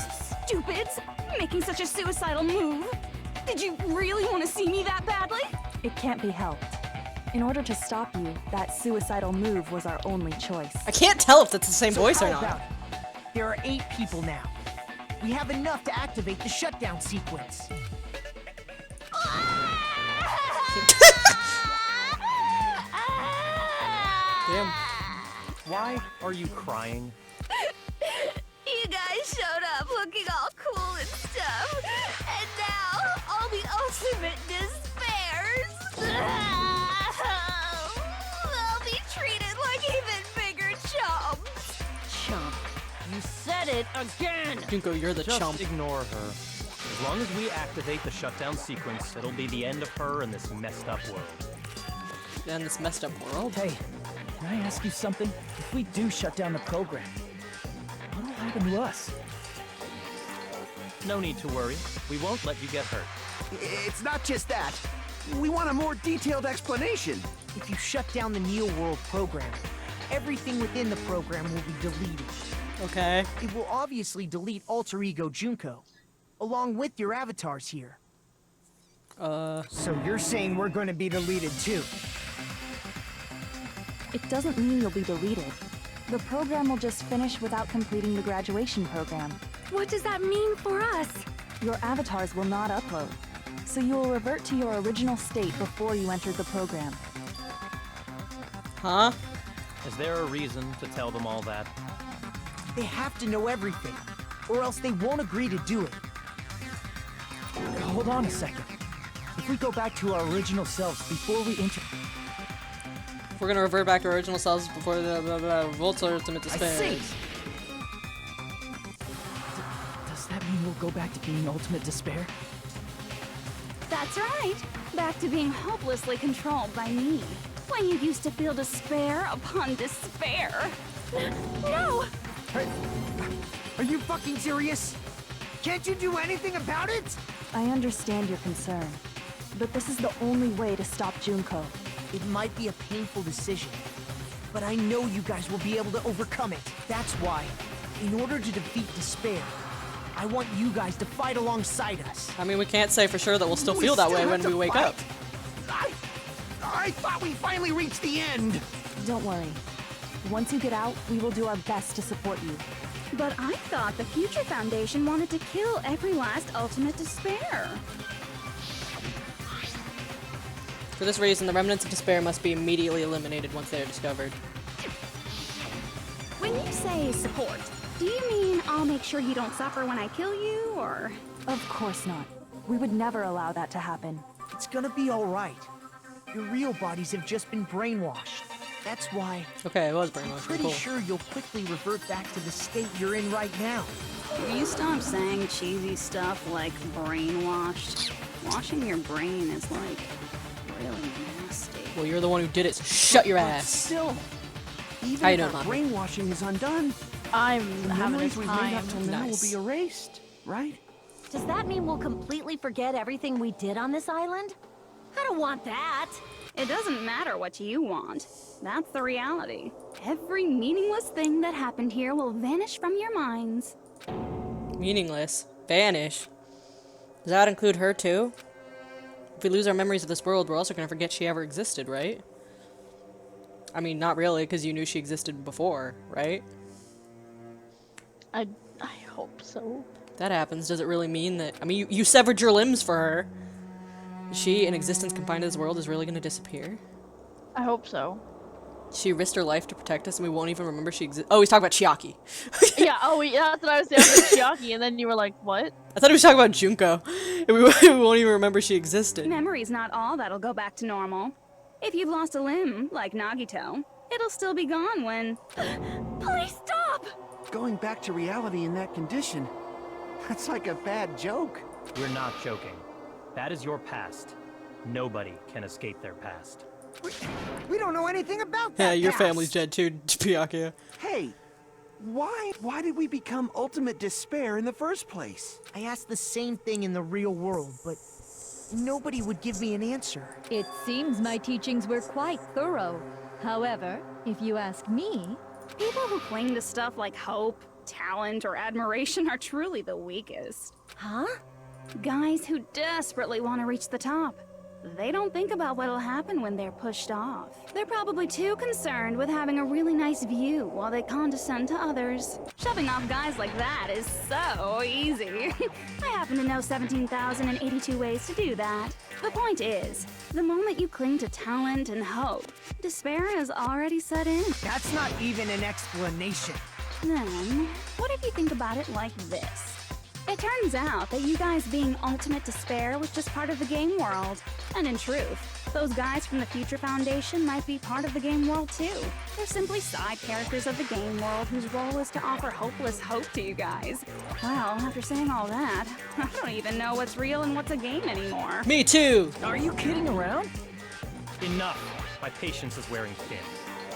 Speaker 1: stupids! Making such a suicidal move. Did you really want to see me that badly?
Speaker 11: It can't be helped. In order to stop you, that suicidal move was our only choice.
Speaker 4: I can't tell if that's the same
Speaker 3: So
Speaker 4: voice or
Speaker 3: how
Speaker 4: not.
Speaker 3: about it? There are 8 people now. We have enough to activate the shutdown sequence.
Speaker 4: Damn.
Speaker 10: Why are you crying?
Speaker 1: You guys showed up looking all cool and stuff, and now all the ultimate despairs. They'll be treated like even bigger chumps.
Speaker 7: Chump. You said it again.
Speaker 4: Junko, you're the
Speaker 10: Just
Speaker 4: chump.
Speaker 10: ignore her. As long as we activate the shutdown sequence, it'll be the end of her in this messed up world.
Speaker 4: In this messed up world.
Speaker 10: Hey, can I ask you something? If we do shut down the program, what'll happen to us? No need to worry. We won't let you get hurt.
Speaker 12: It's not just that. We want a more detailed explanation.
Speaker 3: If you shut down the Neo World program, everything within the program will be deleted.
Speaker 4: Okay.
Speaker 3: It will obviously delete Alter Ego Junko, along with your avatars here.
Speaker 9: So you're saying we're going to be deleted too?
Speaker 11: It doesn't mean you'll be deleted. The program will just finish without completing the graduation program.
Speaker 8: What does that mean for us?
Speaker 11: Your avatars will not upload, so you will revert to your original state before you entered the program.
Speaker 4: Huh?
Speaker 10: Is there a reason to tell them all that?
Speaker 3: They have to know everything, or else they won't agree to do it.
Speaker 10: Hold on a second. If we go back to our original selves before we enter...
Speaker 4: We're gonna revert back to our original selves before the revolt's ultimate despair.
Speaker 10: see. Does that mean we'll go back to being ultimate despair?
Speaker 1: That's right. Back to being hopelessly controlled by me. When you used to feel despair upon despair.
Speaker 8: No!
Speaker 3: Are you fucking serious? Can't you do anything about it?
Speaker 11: I understand your concern,
Speaker 13: but this is the only way to stop Junko.
Speaker 3: It might be a painful decision, but I know you guys will be able to overcome it. That's why, in order to defeat despair, I want you guys to fight alongside us.
Speaker 4: I mean, we can't say for sure that we'll still feel that way when we wake up.
Speaker 12: I thought we finally reached the end.
Speaker 13: Don't worry. Once you get out, we will do our best to support you.
Speaker 1: But I thought the Future Foundation wanted to kill every last ultimate despair.
Speaker 4: For this reason, the remnants of despair must be immediately eliminated once they are discovered.
Speaker 1: When you say support, do you mean I'll make sure you don't suffer when I kill you, or...?
Speaker 13: Of course not. We would never allow that to happen.
Speaker 3: It's gonna be alright. Your real bodies have just been brainwashed. That's why...
Speaker 4: Okay, it was brainwashed.
Speaker 3: I'm pretty sure you'll quickly revert back to the state you're in right now.
Speaker 2: Will you stop saying cheesy stuff like brainwashed? Washing your brain is like really nasty.
Speaker 4: Well, you're the one who did it, so shut your ass.
Speaker 12: Still, even
Speaker 4: How you
Speaker 12: if
Speaker 4: doing,
Speaker 12: our
Speaker 4: Mom?
Speaker 12: brainwashing is undone,
Speaker 6: I'm
Speaker 12: the
Speaker 6: having a
Speaker 12: memories we've made
Speaker 6: time.
Speaker 12: up till now will
Speaker 4: Nice.
Speaker 12: be erased, right?
Speaker 7: Does that mean we'll completely forget everything we did on this island? I don't want that.
Speaker 1: It doesn't matter what you want. That's the reality. Every meaningless thing that happened here will vanish from your minds.
Speaker 4: Meaningless. Vanish. Does that include her too? If we lose our memories of this world, we're also gonna forget she ever existed, right? I mean, not really, because you knew she existed before, right?
Speaker 6: I hope so.
Speaker 4: If that happens, does it really mean that... I mean, you severed your limbs for her. She, an existence confined to this world, is really gonna disappear?
Speaker 6: I hope so.
Speaker 4: She risked her life to protect us, and we won't even remember she existed. Oh, he's talking about Chiaki.
Speaker 6: Yeah, that's what I was saying with Chiaki, and then you were like, what?
Speaker 4: I thought he was talking about Junko. And we won't even remember she existed.
Speaker 1: Memory's not all that'll go back to normal. If you've lost a limb, like Nagito, it'll still be gone when...
Speaker 8: Please stop!
Speaker 12: Going back to reality in that condition, that's like a bad joke.
Speaker 14: We're not joking. That is your past. Nobody can escape their past.
Speaker 9: We don't know anything about that.
Speaker 4: Yeah, your
Speaker 9: past.
Speaker 4: family's dead too, Chiaki.
Speaker 12: Hey, why did we become ultimate despair in the first place?
Speaker 3: I asked the same thing in the real world, but nobody would give me an answer.
Speaker 11: It seems my teachings were quite thorough. However, if you ask me,
Speaker 1: People who cling to stuff like hope, talent, or admiration are truly the weakest.
Speaker 7: Huh?
Speaker 1: Guys who desperately want to reach the top. They don't think about what'll happen when they're pushed off. They're probably too concerned with having a really nice view while they condescend to others. Shoving off guys like that is so easy. I happen to know 17,082 ways to do that. The point is, the moment you cling to talent and hope, despair has already set in.
Speaker 3: That's not even an explanation.
Speaker 1: Then, what if you think about it like this? It turns out that you guys being ultimate despair was just part of the game world. And in truth, those guys from the Future Foundation might be part of the game world too. They're simply side characters of the game world whose role is to offer hopeless hope to you guys. Well, after saying all that, I don't even know what's real and what's a game anymore.
Speaker 4: Me too!
Speaker 10: Are you kidding around?
Speaker 14: Enough! My patience is wearing thin.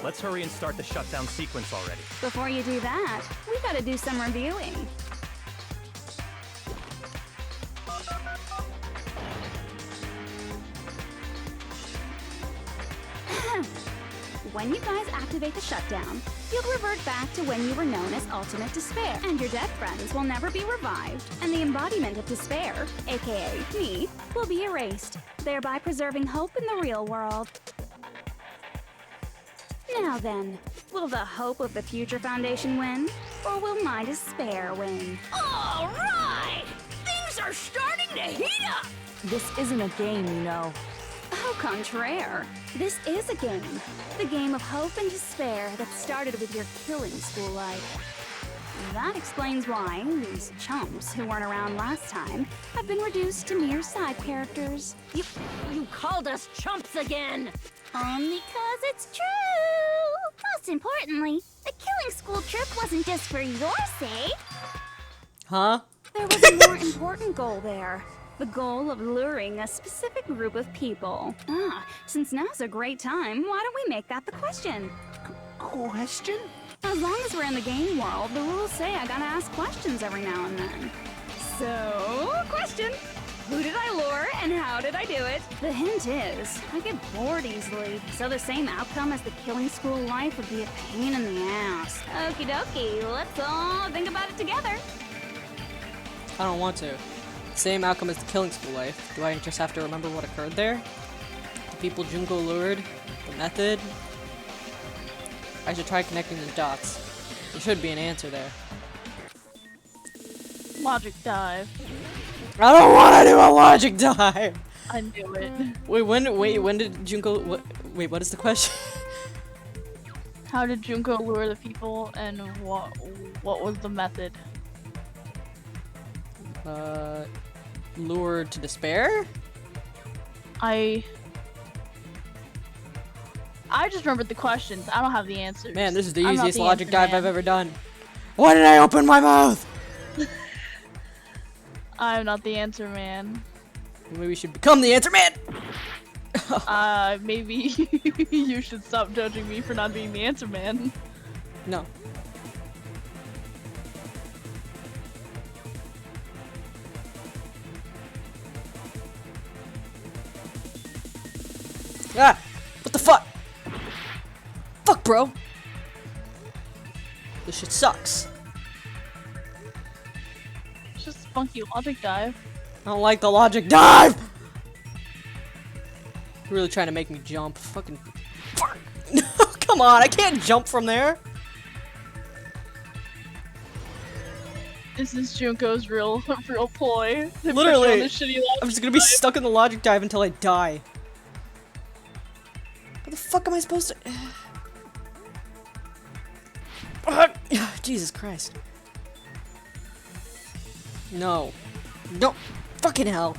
Speaker 14: Let's hurry and start the shutdown sequence already.
Speaker 1: Before you do that, we gotta do some reviewing. When you guys activate the shutdown, you'll revert back to when you were known as Ultimate Despair, and your dead friends will never be revived, and the embodiment of despair, aka me, will be erased, thereby preserving hope in the real world. Now then, will the hope of the Future Foundation win, or will my despair win?
Speaker 2: All right! Things are starting to heat up!
Speaker 13: This isn't a game, you know.
Speaker 1: Au contraire, this is a game. The game of hope and despair that started with your killing school life. That explains why these chumps who weren't around last time have been reduced to mere side characters.
Speaker 7: You called us chumps again!
Speaker 5: Only 'cause it's true! Most importantly, the killing school trip wasn't just for your sake.
Speaker 4: Huh?
Speaker 1: There was a more important goal there. The goal of luring a specific group of people. Since now's a great time, why don't we make that the question?
Speaker 12: Question?
Speaker 1: As long as we're in the game world, the rules say I gotta ask questions every now and then. So, question. Who did I lure, and how did I do it? The hint is, I get bored easily, so the same outcome as the killing school life would be a pain in the ass. Okie dokie, let's all think about it together.
Speaker 4: I don't want to. Same outcome as the killing school life. Do I just have to remember what occurred there? The people Junko lured? The method? I should try connecting the dots. There should be an answer there.
Speaker 6: Logic dive.
Speaker 4: I don't want to do a logic dive!
Speaker 6: I knew it.
Speaker 4: Wait, when did Junko... what is the question?
Speaker 6: How did Junko lure the people, and what was the method?
Speaker 4: Lured to despair?
Speaker 6: I just remembered the questions. I don't have the answers.
Speaker 4: Man, this is the
Speaker 6: I'm not
Speaker 4: easiest
Speaker 6: the
Speaker 4: logic
Speaker 6: answer
Speaker 4: dive
Speaker 6: man.
Speaker 4: I've ever done. Why did I open my mouth?
Speaker 6: I'm not the answer man.
Speaker 4: Maybe we should become the answer man!
Speaker 6: Maybe you should stop judging me for not being the answer man.
Speaker 4: No. Ah! What the fuck? Fuck, bro! This shit sucks.
Speaker 6: It's just funky logic dive.
Speaker 4: I don't like the logic dive! You're really trying to make me jump. Fucking... Fuck! No, come on, I can't jump from there!
Speaker 6: This is Junko's real ploy. They put you on
Speaker 4: Literally!
Speaker 6: the shitty logic
Speaker 4: I'm just gonna be
Speaker 6: dive.
Speaker 4: stuck in the logic dive until I die. What the fuck am I supposed to... Jesus Christ. No. No. Fucking hell.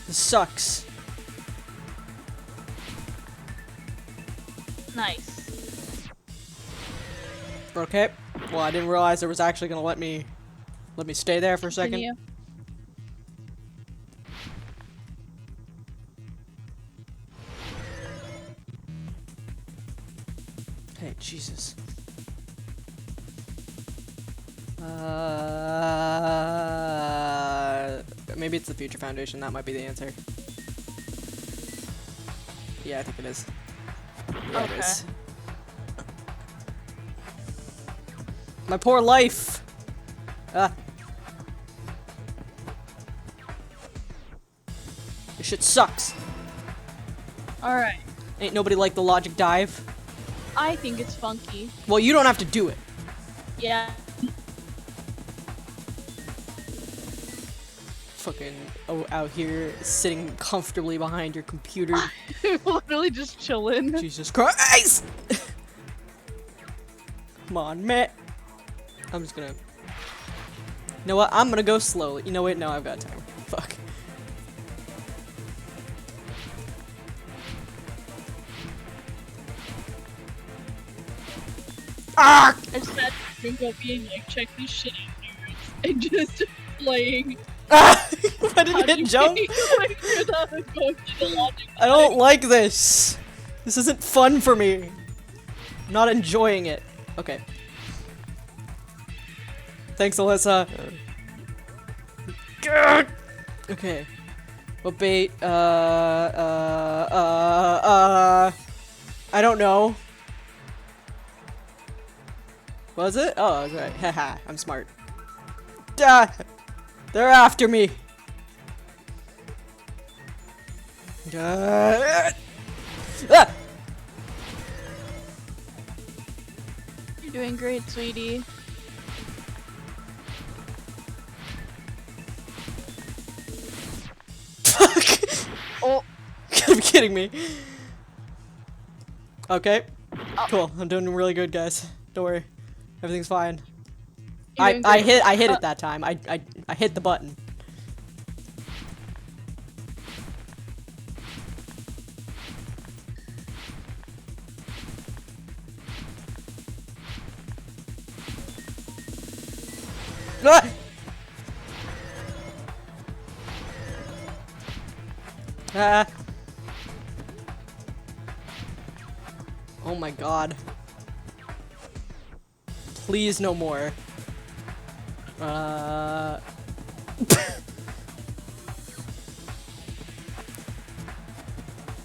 Speaker 4: This sucks.
Speaker 6: Nice.
Speaker 4: Okay. Well, I didn't realize it was actually gonna let me stay there for a second.
Speaker 6: Continue.
Speaker 4: Hey, Jesus. Maybe it's the Future Foundation. That might be the answer. Yeah, I think it is. Yeah,
Speaker 6: Okay.
Speaker 4: it is. My poor life! Ah. This shit sucks.
Speaker 6: Alright.
Speaker 4: Ain't nobody like the logic dive.
Speaker 6: I think it's funky.
Speaker 4: Well, you don't have to do it.
Speaker 6: Yeah.
Speaker 4: Fucking out here sitting comfortably behind your computer.
Speaker 6: Literally just chilling.
Speaker 4: Jesus Christ! Come on, man. I'm just gonna... You know what? I'm gonna go slowly. You know what? No, I've got time. Fuck. Ah!
Speaker 6: I just had Junko being like, check this shit out, dudes. And just playing.
Speaker 4: Ah! I didn't hit jump. I don't like this. This isn't fun for me. I'm not enjoying it. Okay. Thanks, Alyssa. Okay. What bait? I don't know. Was it? Oh, okay. Haha, I'm smart. Ah! They're after me. Ah!
Speaker 6: You're doing great, sweetie.
Speaker 4: Oh, gotta be kidding me. Okay, cool. I'm doing really good, guys. Don't worry, everything's fine. I hit it that time. I hit the button. Ah! Ah. Oh my god. Please no more. I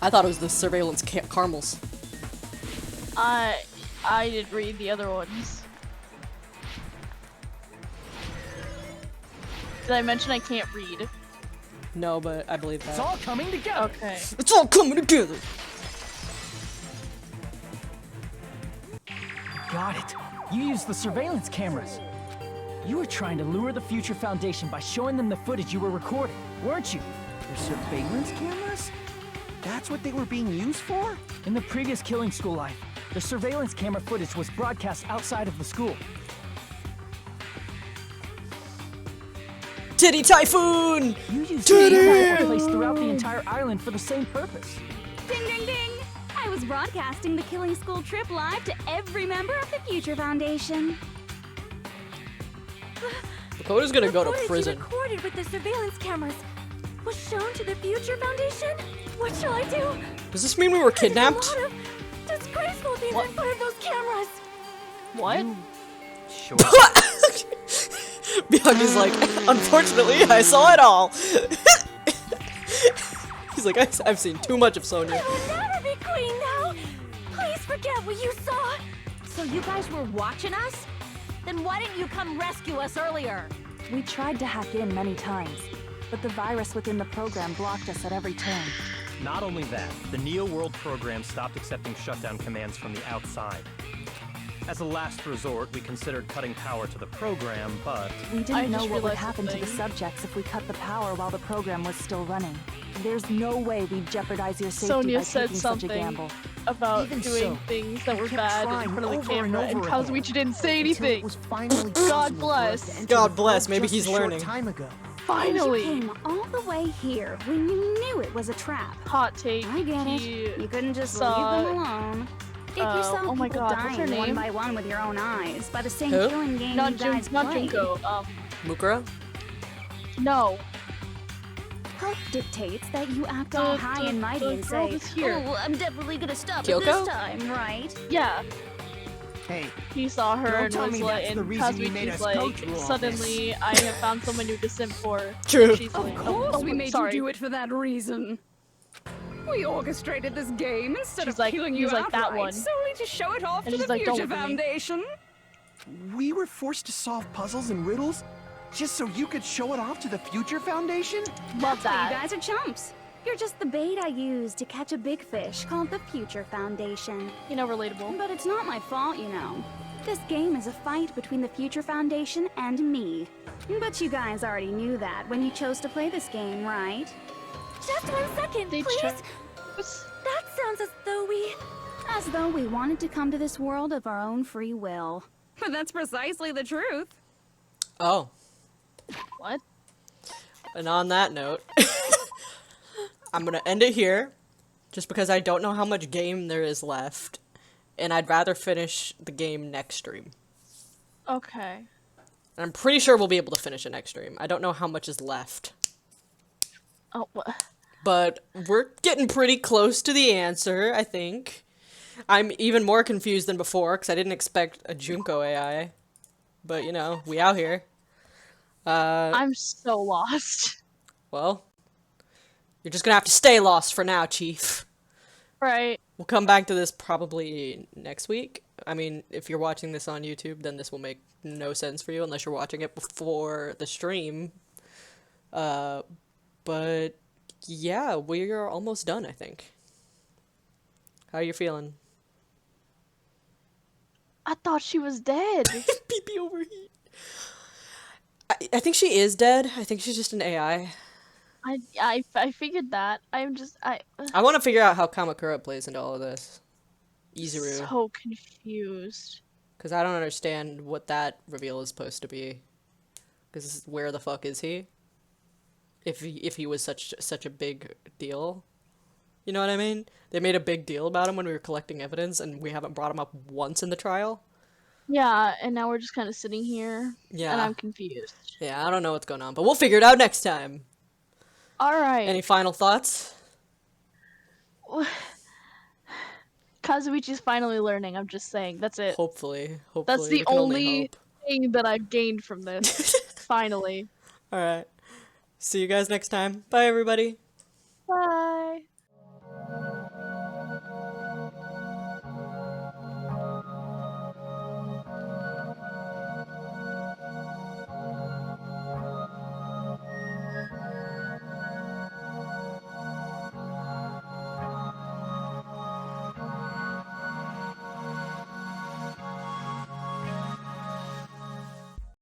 Speaker 4: thought it was the surveillance caramels.
Speaker 6: I did read the other ones. Did I mention I can't read?
Speaker 4: No, but I believe that.
Speaker 10: It's all coming together.
Speaker 6: Okay.
Speaker 4: It's all coming together.
Speaker 10: Got it. You used the surveillance cameras. You were trying to lure the Future Foundation by showing them the footage you were recording, weren't you?
Speaker 12: Your surveillance cameras? That's what they were being used for?
Speaker 10: In the previous Killing School life, the surveillance camera footage was broadcast outside of the school.
Speaker 4: Titty Typhoon!
Speaker 10: You used
Speaker 4: Titty!
Speaker 10: that were placed throughout the entire island for the same purpose.
Speaker 1: Ding ding ding! I was broadcasting the Killing School trip live to every member of the Future Foundation.
Speaker 4: Dakota's gonna go to prison.
Speaker 8: The footage you recorded with the surveillance cameras was shown to the Future Foundation? What shall I do?
Speaker 4: Does this mean we were kidnapped?
Speaker 8: There's a lot of disgraceful things in front of those cameras.
Speaker 6: What?
Speaker 14: Sure.
Speaker 4: Miyagi like, unfortunately, I saw it all. He's like, I've seen too much of Sonya.
Speaker 8: I will never be queen now. Please forget what you saw.
Speaker 7: So you guys were watching us? Then why didn't you come rescue us earlier?
Speaker 13: We tried to hack in many times, but the virus within the program blocked us at every turn.
Speaker 14: Not only that, the Neo World program stopped accepting shutdown commands from the outside. As a last resort, we considered cutting power to the program, but...
Speaker 13: We
Speaker 6: I
Speaker 13: didn't know
Speaker 6: just
Speaker 13: what would
Speaker 6: realized
Speaker 13: happen to the
Speaker 6: something.
Speaker 13: subjects if we cut the power while the program was still running. There's no way we'd jeopardize your safety
Speaker 6: Sonya
Speaker 13: by
Speaker 6: said
Speaker 13: taking such a
Speaker 6: something
Speaker 13: gamble.
Speaker 6: about
Speaker 3: Even
Speaker 6: doing
Speaker 3: so,
Speaker 6: things that were
Speaker 3: kept
Speaker 6: bad in
Speaker 3: trying
Speaker 6: front of the
Speaker 3: over and
Speaker 6: camera, and
Speaker 3: over
Speaker 6: Kazuichi didn't say
Speaker 3: until
Speaker 6: anything.
Speaker 3: it was finally
Speaker 6: God
Speaker 3: possible for us
Speaker 6: bless.
Speaker 3: to enter
Speaker 4: God
Speaker 3: the
Speaker 4: bless,
Speaker 3: world
Speaker 4: maybe
Speaker 3: just
Speaker 4: he's
Speaker 3: a short
Speaker 4: learning.
Speaker 3: time ago.
Speaker 6: Finally!
Speaker 1: You came all the way here when you knew it was a trap.
Speaker 6: Hot take.
Speaker 1: I get it.
Speaker 6: He
Speaker 1: You couldn't just
Speaker 6: saw-
Speaker 1: leave them alone. If you saw
Speaker 6: oh my
Speaker 1: people
Speaker 6: God, what's her
Speaker 1: dying one
Speaker 6: name?
Speaker 1: by one with your own eyes by the same
Speaker 4: Who?
Speaker 1: killing game
Speaker 6: Not
Speaker 1: you guys played,
Speaker 6: Junko.
Speaker 4: Mukura?
Speaker 6: No.
Speaker 1: health dictates that you act all high and mighty and
Speaker 6: girl
Speaker 1: say,
Speaker 6: that's here.
Speaker 1: "Oh, I'm definitely gonna stop it
Speaker 4: Kyoko?
Speaker 1: this time, right?"
Speaker 6: Yeah.
Speaker 3: Hey,
Speaker 6: He saw her
Speaker 3: Don't
Speaker 6: and
Speaker 3: tell
Speaker 6: was
Speaker 3: me
Speaker 6: like,
Speaker 3: that's the
Speaker 6: and
Speaker 3: reason you made
Speaker 6: Kazuichi's
Speaker 3: us go
Speaker 6: like,
Speaker 3: through all
Speaker 6: suddenly I have found someone new to simp for.
Speaker 4: True.
Speaker 6: She's
Speaker 2: Of
Speaker 6: like,
Speaker 2: course
Speaker 6: oh,
Speaker 2: we made
Speaker 6: sorry.
Speaker 2: you do it for that reason. We orchestrated this game instead
Speaker 6: She's
Speaker 2: of
Speaker 6: like-
Speaker 2: killing you
Speaker 6: he's like, that
Speaker 2: outright,
Speaker 6: one.
Speaker 2: solely to show it off
Speaker 6: And
Speaker 2: to
Speaker 6: she's
Speaker 2: the
Speaker 6: like, don't
Speaker 2: Future
Speaker 6: look at me.
Speaker 2: Foundation.
Speaker 12: We were forced to solve puzzles and riddles just so you could show it off to the Future Foundation?
Speaker 6: Love
Speaker 1: So you
Speaker 6: that.
Speaker 1: guys are chumps. You're just the bait I used to catch a big fish called the Future Foundation.
Speaker 6: You know, relatable.
Speaker 1: But it's not my fault, you know. This game is a fight between the Future Foundation and me. But you guys already knew that when you chose to play this game, right?
Speaker 8: Just 1 second,
Speaker 6: They
Speaker 8: please.
Speaker 6: check-
Speaker 8: That sounds as though we
Speaker 1: wanted to come to this world of our own free will.
Speaker 2: But that's precisely the truth.
Speaker 4: Oh.
Speaker 6: What?
Speaker 4: And on that note, I'm gonna end it here, just because I don't know how much game there is left, and I'd rather finish the game next stream.
Speaker 6: Okay.
Speaker 4: And I'm pretty sure we'll be able to finish it next stream. I don't know how much is left.
Speaker 6: Oh, what?
Speaker 4: But we're getting pretty close to the answer, I think. I'm even more confused than before, because I didn't expect a Junko AI. But, you know, we out here.
Speaker 6: I'm so lost.
Speaker 4: Well, you're just gonna have to stay lost for now, Chief.
Speaker 6: Right.
Speaker 4: We'll come back to this probably next week. I mean, if you're watching this on YouTube, then this will make no sense for you unless you're watching it before the stream. But yeah, we're almost done, I think. How are you feeling?
Speaker 6: I thought she was dead.
Speaker 4: PP overheat. I think she is dead. I think she's just an AI.
Speaker 6: I figured that. I'm just
Speaker 4: I want to figure out how Kamakura plays into all of this. Izuru.
Speaker 6: so confused.
Speaker 4: Because I don't understand what that reveal is supposed to be. Because where the fuck is he? If he was such a big deal. You know what I mean? They made a big deal about him when we were collecting evidence, and we haven't brought him up once in the trial.
Speaker 6: Yeah, and now we're just kind of sitting here.
Speaker 4: Yeah.
Speaker 6: And I'm confused.
Speaker 4: Yeah, I don't know what's going on, but we'll figure it out next time.
Speaker 6: Alright.
Speaker 4: Any final thoughts?
Speaker 6: Kazuichi's finally learning, I'm just saying. That's it.
Speaker 4: Hopefully.
Speaker 6: That's
Speaker 4: we
Speaker 6: the
Speaker 4: can
Speaker 6: only
Speaker 4: hope.
Speaker 6: thing that I've gained from this. Finally.
Speaker 4: Alright. See you guys next time. Bye, everybody.
Speaker 6: Bye.